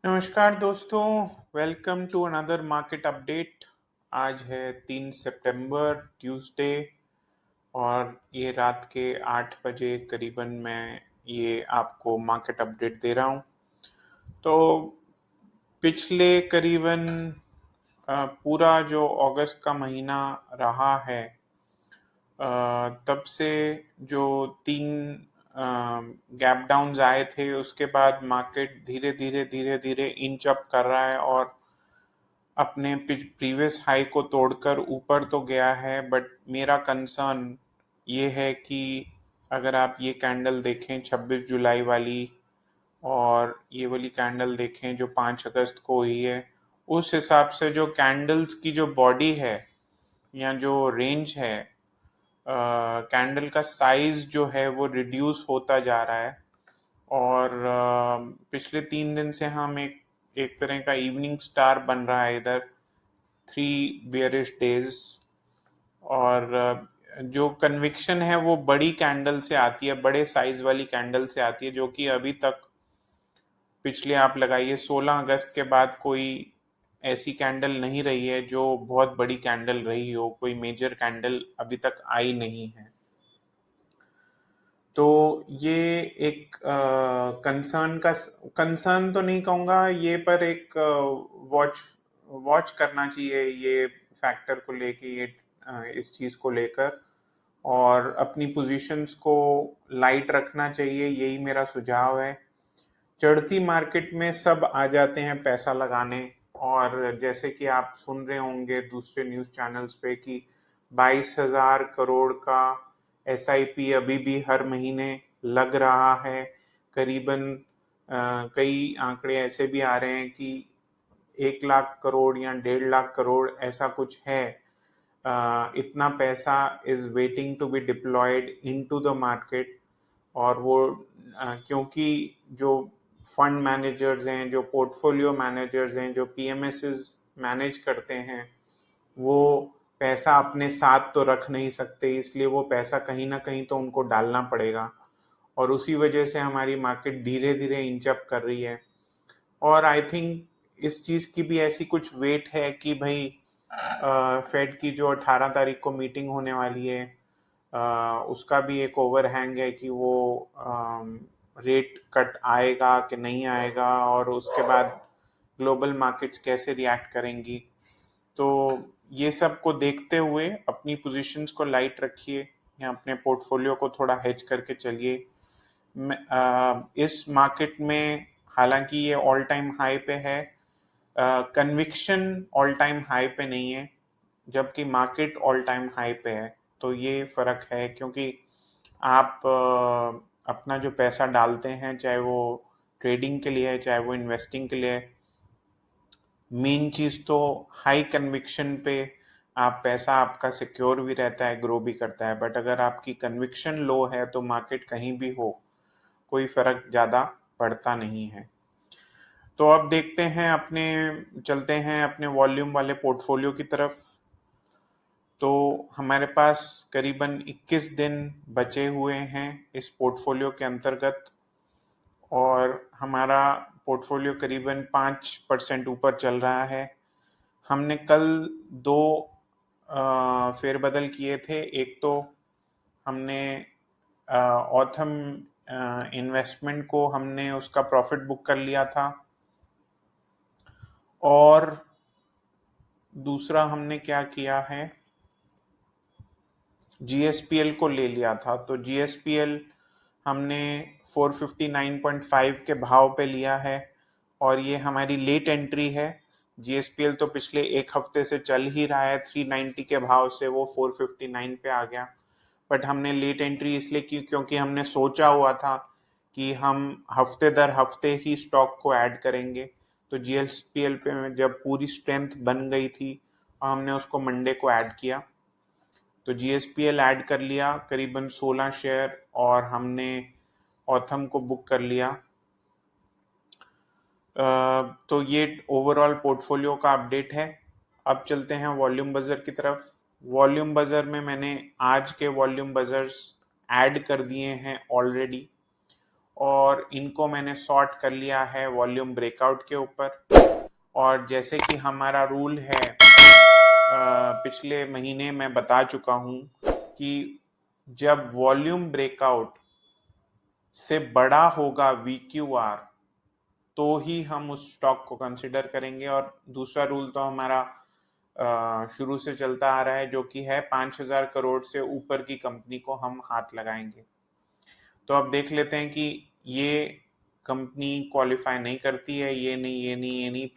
नमस्कार दोस्तों, welcome to another market update. आज है 3 सितंबर ट्यूसडे और ये रात के 8 बजे करीबन मैं ये आपको मार्केट अपडेट दे रहा हूँ। तो पिछले करीबन पूरा जो अगस्त का महीना रहा है, तब से जो 3 गैप डाउन्स आए थे उसके बाद मार्केट धीरे धीरे इंच अप कर रहा है और अपने प्रीवियस हाई को तोड़कर ऊपर तो गया है। बट मेरा कंसर्न ये है कि अगर आप ये कैंडल देखें 26 जुलाई वाली और ये वाली कैंडल देखें जो 5 अगस्त को हुई है, उस हिसाब से जो कैंडल्स की जो बॉडी है या जो रेंज है, कैंडल का साइज जो है वो रिड्यूस होता जा रहा है। और पिछले 3 दिन से हम एक तरह का इवनिंग स्टार बन रहा है इधर, 3 bearish days। और जो कन्विक्शन है वो बड़ी कैंडल से आती है, बड़े साइज वाली कैंडल से आती है, जो कि अभी तक पिछले आप लगाइए 16 अगस्त के बाद कोई ऐसी कैंडल नहीं रही है जो बहुत बड़ी कैंडल रही हो। कोई मेजर कैंडल अभी तक आई नहीं है। तो ये एक कंसर्न तो नहीं कहूँगा ये, पर एक वॉच वॉच करना चाहिए ये फैक्टर को लेके, ये इस चीज़ को लेकर, और अपनी पोजीशंस को लाइट रखना चाहिए, यही मेरा सुझाव है। चढ़ती मार्केट में सब आ जाते हैं पैसा लगाने, और जैसे कि आप सुन रहे होंगे दूसरे न्यूज़ चैनल्स पे कि 22,000 करोड़ का एसआईपी अभी भी हर महीने लग रहा है। करीबन कई आंकड़े ऐसे भी आ रहे हैं कि 1 लाख करोड़ या 1.5 लाख करोड़ ऐसा कुछ है। इतना पैसा is waiting to be deployed into the market. और वो क्योंकि जो फंड मैनेजर्स हैं, जो पोर्टफोलियो मैनेजर्स हैं, जो पीएमएसएस मैनेज करते हैं, वो पैसा अपने साथ तो रख नहीं सकते, इसलिए वो पैसा कहीं ना कहीं तो उनको डालना पड़ेगा। और उसी वजह से हमारी मार्केट धीरे धीरे इंच अप कर रही है। और आई थिंक इस चीज़ की भी ऐसी कुछ वेट है कि भाई फेड की जो 18 तारीख को मीटिंग होने वाली है, उसका भी एक ओवरहैंग है कि वो रेट कट आएगा कि नहीं आएगा, और उसके बाद ग्लोबल मार्केट्स कैसे रिएक्ट करेंगी। तो ये सब को देखते हुए अपनी पोजीशंस को लाइट रखिए या अपने पोर्टफोलियो को थोड़ा हेज करके चलिए। इस मार्केट में हालांकि ये ऑल टाइम हाई पे है, कन्विक्शन ऑल टाइम हाई पे नहीं है, जबकि मार्केट ऑल टाइम हाई पे है। तो ये फर्क है, क्योंकि आप अपना जो पैसा डालते हैं, चाहे वो ट्रेडिंग के लिए है चाहे वो इन्वेस्टिंग के लिए है, मेन चीज़ तो हाई कन्विक्शन पे आप पैसा आपका सिक्योर भी रहता है, ग्रो भी करता है। बट अगर आपकी कन्विक्शन लो है तो मार्केट कहीं भी हो कोई फर्क ज़्यादा पड़ता नहीं है। तो अब देखते हैं, चलते हैं अपने वॉल्यूम वाले पोर्टफोलियो की तरफ। तो हमारे पास करीबन 21 दिन बचे हुए हैं इस पोर्टफोलियो के अंतर्गत, और हमारा पोर्टफोलियो करीबन 5% ऊपर चल रहा है। हमने कल दो फेरबदल किए थे। एक तो हमने ऑथम इन्वेस्टमेंट को हमने उसका प्रॉफिट बुक कर लिया था, और दूसरा हमने क्या किया है, जीएसपीएल को ले लिया था। तो जीएसपीएल हमने 459.5 के भाव पे लिया है, और ये हमारी लेट एंट्री है। जीएसपीएल तो पिछले एक हफ्ते से चल ही रहा है 390 के भाव से, वो 459 पे आ गया। बट हमने लेट एंट्री इसलिए की क्योंकि हमने सोचा हुआ था कि हम हफ्ते दर हफ्ते ही स्टॉक को ऐड करेंगे। तो जीएसपीएल पे जब पूरी स्ट्रेंथ बन गई थी, हमने उसको मंडे को ऐड किया। तो जीएसपीएल ऐड कर लिया करीबन 16 शेयर, और हमने ऑथम को बुक कर लिया। तो ये ओवरऑल पोर्टफोलियो का अपडेट है। अब चलते हैं वॉल्यूम बजर की तरफ। वॉल्यूम बजर में मैंने आज के वॉल्यूम बजर्स ऐड कर दिए हैं ऑलरेडी, और इनको मैंने सॉर्ट कर लिया है वॉल्यूम ब्रेकआउट के ऊपर। और जैसे कि हमारा रूल है, पिछले महीने मैं बता चुका हूं कि जब वॉल्यूम ब्रेकआउट से बड़ा होगा VQR तो ही हम उस स्टॉक को कंसिडर करेंगे। और दूसरा रूल तो हमारा शुरू से चलता आ रहा है, जो कि है 5,000 करोड़ से ऊपर की कंपनी को हम हाथ लगाएंगे। तो अब देख लेते हैं कि ये कंपनी क्वालिफाई नहीं करती है, ये नहीं, ये नहीं, ये नहीं।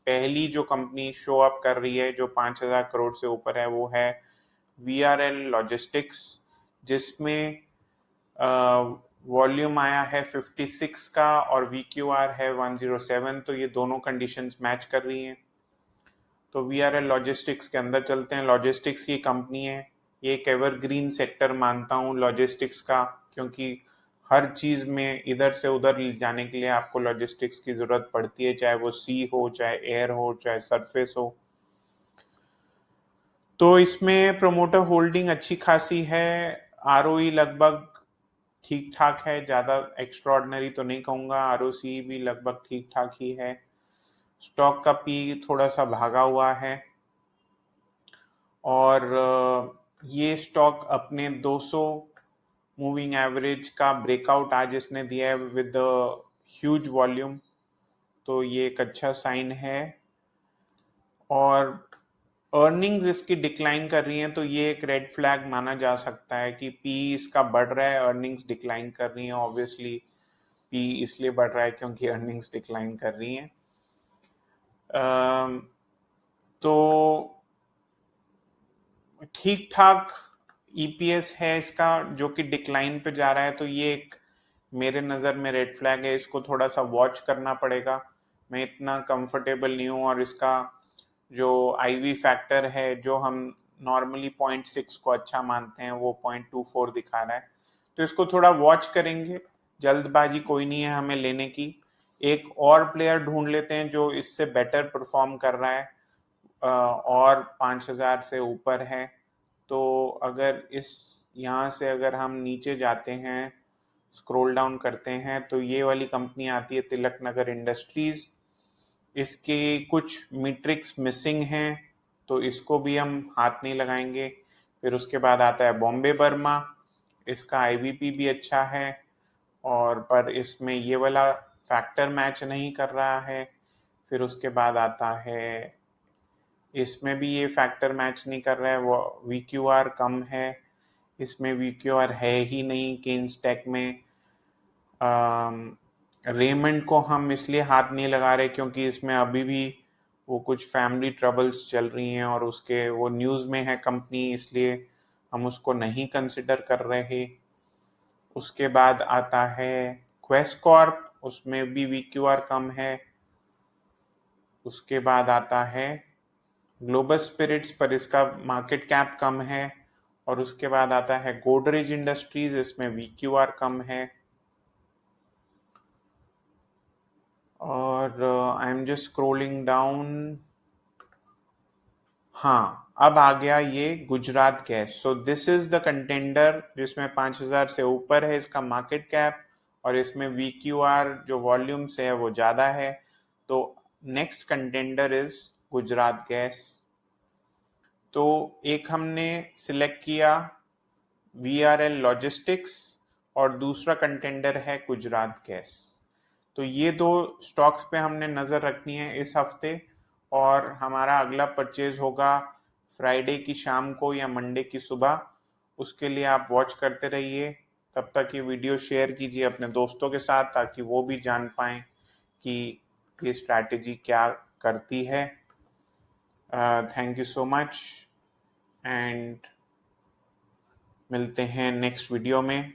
पहली जो कंपनी शो अप कर रही है जो 5,000 करोड़ से ऊपर है, वो है VRL लॉजिस्टिक्स, जिसमें वॉल्यूम आया है 56 का और VQR है 107। तो ये दोनों कंडीशंस मैच कर रही हैं। तो VRL लॉजिस्टिक्स के अंदर चलते हैं। लॉजिस्टिक्स की कंपनी है, ये एक एवरग्रीन सेक्टर मानता हूँ लॉजिस्टिक्स का, क्योंकि हर चीज में इधर से उधर जाने के लिए आपको लॉजिस्टिक्स की जरूरत पड़ती है, चाहे वो सी हो, चाहे एयर हो, चाहे सरफेस हो। तो इसमें प्रोमोटर होल्डिंग अच्छी खासी है। ROE लगभग ठीक ठाक है, ज्यादा एक्स्ट्रॉर्डनरी तो नहीं कहूंगा। ROC भी लगभग ठीक ठाक ही है। स्टॉक का पी थोड़ा सा भागा हुआ है। और ये स्टॉक अपने 200 मूविंग एवरेज का ब्रेकआउट आज इसने दिया है विद ह्यूज वॉल्यूम। तो ये एक अच्छा साइन है। और अर्निंग्स इसकी डिक्लाइन कर रही हैं, तो ये एक रेड फ्लैग माना जा सकता है कि पी इसका बढ़ रहा है, अर्निंग्स डिक्लाइन कर रही हैं। ऑब्वियसली पी इसलिए बढ़ रहा है क्योंकि अर्निंग्स डिक्लाइन कर रही हैं। तो ठीक ठाक EPS है इसका, जो कि डिक्लाइन पे जा रहा है। तो ये एक मेरे नज़र में रेड फ्लैग है, इसको थोड़ा सा वॉच करना पड़ेगा। मैं इतना कंफर्टेबल नहीं हूँ। और इसका जो IV फैक्टर है, जो हम नॉर्मली 0.6 को अच्छा मानते हैं, वो 0.24 दिखा रहा है। तो इसको थोड़ा वॉच करेंगे। जल्दबाजी कोई नहीं है हमें लेने की। एक और प्लेयर ढूंढ लेते हैं जो इससे बेटर परफॉर्म कर रहा है और 5,000 से ऊपर है। तो अगर इस यहाँ से अगर हम नीचे जाते हैं, स्क्रॉल डाउन करते हैं, तो ये वाली कंपनी आती है तिलक नगर इंडस्ट्रीज। इसके कुछ मीट्रिक्स मिसिंग हैं, तो इसको भी हम हाथ नहीं लगाएंगे। फिर उसके बाद आता है बॉम्बे बर्मा। इसका IVP भी अच्छा है, और पर इसमें ये वाला फैक्टर मैच नहीं कर रहा है। फिर उसके बाद आता है, इसमें भी ये फैक्टर मैच नहीं कर रहा है, वो VQR कम है। इसमें VQR है ही नहीं केन्स टेक में। रेमंड को हम इसलिए हाथ नहीं लगा रहे क्योंकि इसमें अभी भी वो कुछ फैमिली ट्रबल्स चल रही हैं, और उसके वो न्यूज़ में है कंपनी, इसलिए हम उसको नहीं कंसिडर कर रहे। उसके बाद आता है क्वेस्ट कॉर्प, उसमें भी VQR कम है। उसके बाद आता है ग्लोबल स्पिरिट्स, पर इसका मार्केट कैप कम है। और उसके बाद आता है गोदरेज इंडस्ट्रीज, इसमें VQR कम है। और I am just scrolling down. हाँ, अब आ गया ये Gujarat gas. So this is the contender जिसमें 5,000 से ऊपर है इसका मार्केट कैप, और इसमें VQR जो वॉल्यूम से है वो ज्यादा है। तो next contender is Gujarat gas. तो एक हमने सिलेक्ट किया VRL लॉजिस्टिक्स, और दूसरा कंटेंडर है गुजरात गैस। तो ये दो स्टॉक्स पे हमने नज़र रखनी है इस हफ्ते। और हमारा अगला परचेज होगा फ्राइडे की शाम को या मंडे की सुबह। उसके लिए आप वॉच करते रहिए। तब तक ये वीडियो शेयर कीजिए अपने दोस्तों के साथ, ताकि वो भी जान पाएं कि ये स्ट्रैटेजी क्या करती है। Thank you so much, and मिलते हैं नेक्स्ट वीडियो में।